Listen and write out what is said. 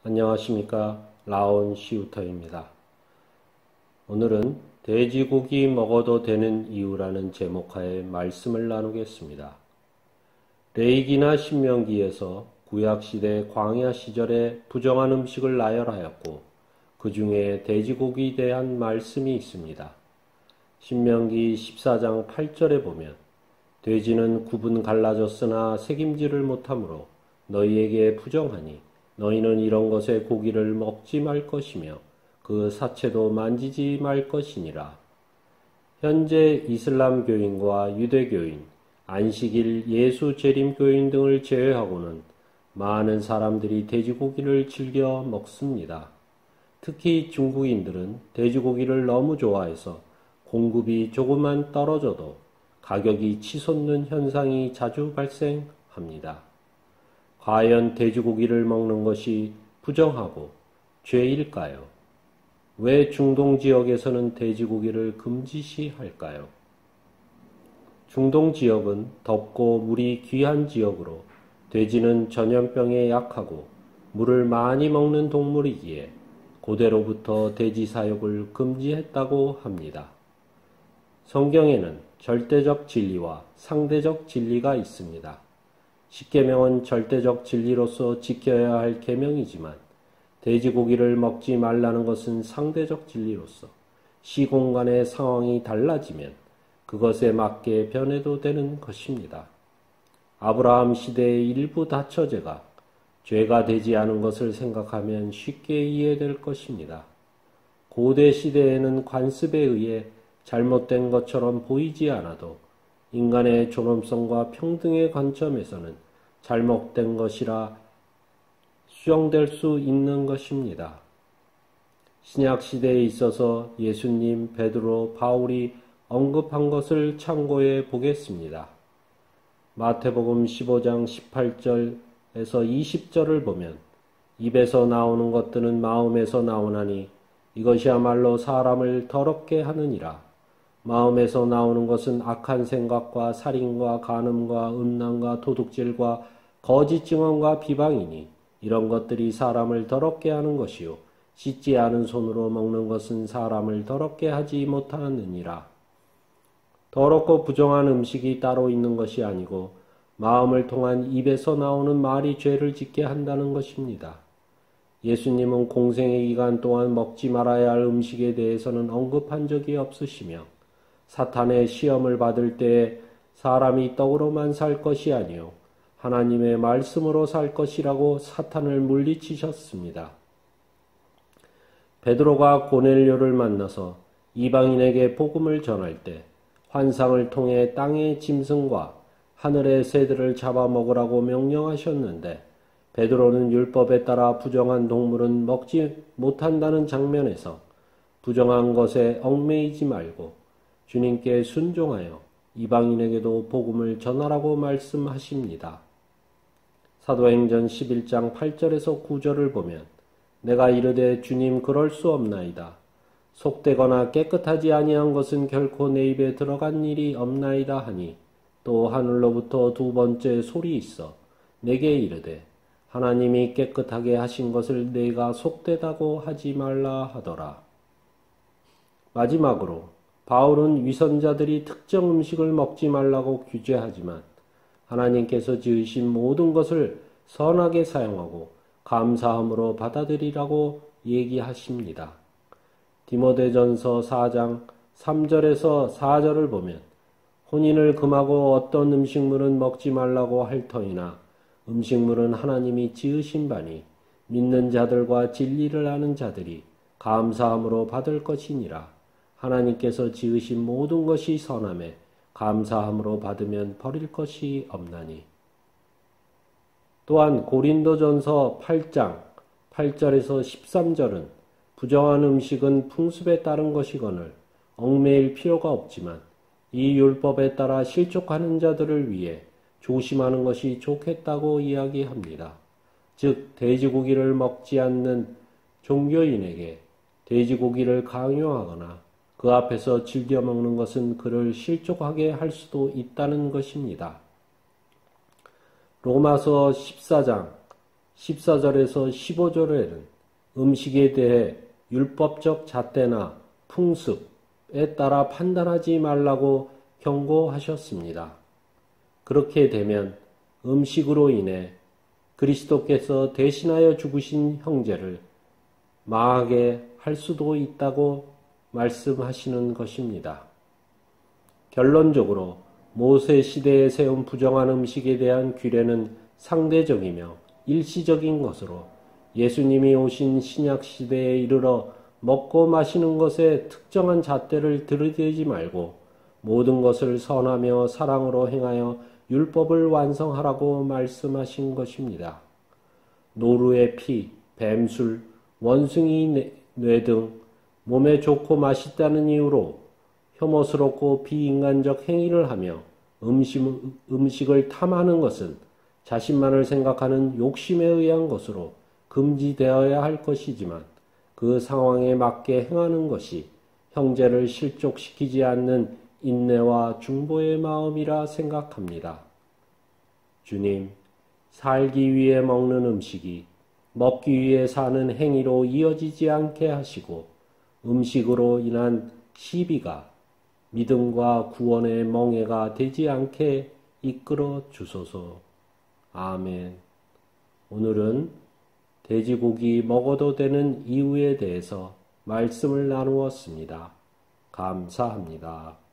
안녕하십니까. 라온 시우터입니다. 오늘은 돼지고기 먹어도 되는 이유라는 제목하에 말씀을 나누겠습니다. 레위기나 신명기에서 구약시대 광야 시절에 부정한 음식을 나열하였고 그 중에 돼지고기에 대한 말씀이 있습니다. 신명기 14장 8절에 보면 돼지는 구분 갈라졌으나 색임질을 못하므로 너희에게 부정하니 너희는 이런 것의 고기를 먹지 말 것이며 그 사체도 만지지 말 것이니라. 현재 이슬람 교인과 유대교인, 안식일 예수 재림 교인 등을 제외하고는 많은 사람들이 돼지고기를 즐겨 먹습니다. 특히 중국인들은 돼지고기를 너무 좋아해서 공급이 조금만 떨어져도 가격이 치솟는 현상이 자주 발생합니다. 과연 돼지고기를 먹는 것이 부정하고 죄일까요? 왜 중동 지역에서는 돼지고기를 금지시할까요? 중동 지역은 덥고 물이 귀한 지역으로 돼지는 전염병에 약하고 물을 많이 먹는 동물이기에 고대로부터 돼지 사육을 금지했다고 합니다. 성경에는 절대적 진리와 상대적 진리가 있습니다. 십계명은 절대적 진리로서 지켜야 할 계명이지만 돼지고기를 먹지 말라는 것은 상대적 진리로서 시공간의 상황이 달라지면 그것에 맞게 변해도 되는 것입니다. 아브라함 시대의 일부 다처제가 죄가 되지 않은 것을 생각하면 쉽게 이해될 것입니다. 고대 시대에는 관습에 의해 잘못된 것처럼 보이지 않아도 인간의 존엄성과 평등의 관점에서는 잘못된 것이라 수용될 수 있는 것입니다. 신약시대에 있어서 예수님, 베드로, 바울이 언급한 것을 참고해 보겠습니다. 마태복음 15장 18절에서 20절을 보면 입에서 나오는 것들은 마음에서 나오나니 이것이야말로 사람을 더럽게 하느니라. 마음에서 나오는 것은 악한 생각과 살인과 간음과 음란과 도둑질과 거짓 증언과 비방이니 이런 것들이 사람을 더럽게 하는 것이요 씻지 않은 손으로 먹는 것은 사람을 더럽게 하지 못하느니라. 더럽고 부정한 음식이 따로 있는 것이 아니고 마음을 통한 입에서 나오는 말이 죄를 짓게 한다는 것입니다. 예수님은 공생의 기간 동안 먹지 말아야 할 음식에 대해서는 언급한 적이 없으시며 사탄의 시험을 받을 때에 사람이 떡으로만 살 것이 아니요 하나님의 말씀으로 살 것이라고 사탄을 물리치셨습니다. 베드로가 고넬료를 만나서 이방인에게 복음을 전할 때 환상을 통해 땅의 짐승과 하늘의 새들을 잡아먹으라고 명령하셨는데 베드로는 율법에 따라 부정한 동물은 먹지 못한다는 장면에서 부정한 것에 얽매이지 말고 주님께 순종하여 이방인에게도 복음을 전하라고 말씀하십니다. 사도행전 11장 8절에서 9절을 보면 내가 이르되 주님 그럴 수 없나이다. 속되거나 깨끗하지 아니한 것은 결코 내 입에 들어간 일이 없나이다 하니 또 하늘로부터 두 번째 소리 있어 내게 이르되 하나님이 깨끗하게 하신 것을 내가 속되다고 하지 말라 하더라. 마지막으로 바울은 위선자들이 특정 음식을 먹지 말라고 규제하지만 하나님께서 지으신 모든 것을 선하게 사용하고 감사함으로 받아들이라고 얘기하십니다. 디모데전서 4장 3절에서 4절을 보면 혼인을 금하고 어떤 음식물은 먹지 말라고 할 터이나 음식물은 하나님이 지으신 바니 믿는 자들과 진리를 아는 자들이 감사함으로 받을 것이니라. 하나님께서 지으신 모든 것이 선함에 감사함으로 받으면 버릴 것이 없나니. 또한 고린도전서 8장 8절에서 13절은 부정한 음식은 풍습에 따른 것이거늘 얽매일 필요가 없지만 이 율법에 따라 실족하는 자들을 위해 조심하는 것이 좋겠다고 이야기합니다. 즉 돼지고기를 먹지 않는 종교인에게 돼지고기를 강요하거나 그 앞에서 즐겨 먹는 것은 그를 실족하게 할 수도 있다는 것입니다. 로마서 14장 14절에서 15절에는 음식에 대해 율법적 잣대나 풍습에 따라 판단하지 말라고 경고하셨습니다. 그렇게 되면 음식으로 인해 그리스도께서 대신하여 죽으신 형제를 망하게 할 수도 있다고 말씀하시는 것입니다. 결론적으로 모세 시대에 세운 부정한 음식에 대한 규례는 상대적이며 일시적인 것으로 예수님이 오신 신약 시대에 이르러 먹고 마시는 것에 특정한 잣대를 들이대지 말고 모든 것을 선하며 사랑으로 행하여 율법을 완성하라고 말씀하신 것입니다. 노루의 피, 뱀술, 원숭이 뇌 등 몸에 좋고 맛있다는 이유로 혐오스럽고 비인간적 행위를 하며 음식을 탐하는 것은 자신만을 생각하는 욕심에 의한 것으로 금지되어야 할 것이지만 그 상황에 맞게 행하는 것이 형제를 실족시키지 않는 인내와 중보의 마음이라 생각합니다. 주님, 살기 위해 먹는 음식이 먹기 위해 사는 행위로 이어지지 않게 하시고 음식으로 인한 시비가 믿음과 구원의 멍해가 되지 않게 이끌어 주소서. 아멘. 오늘은 돼지고기 먹어도 되는 이유에 대해서 말씀을 나누었습니다. 감사합니다.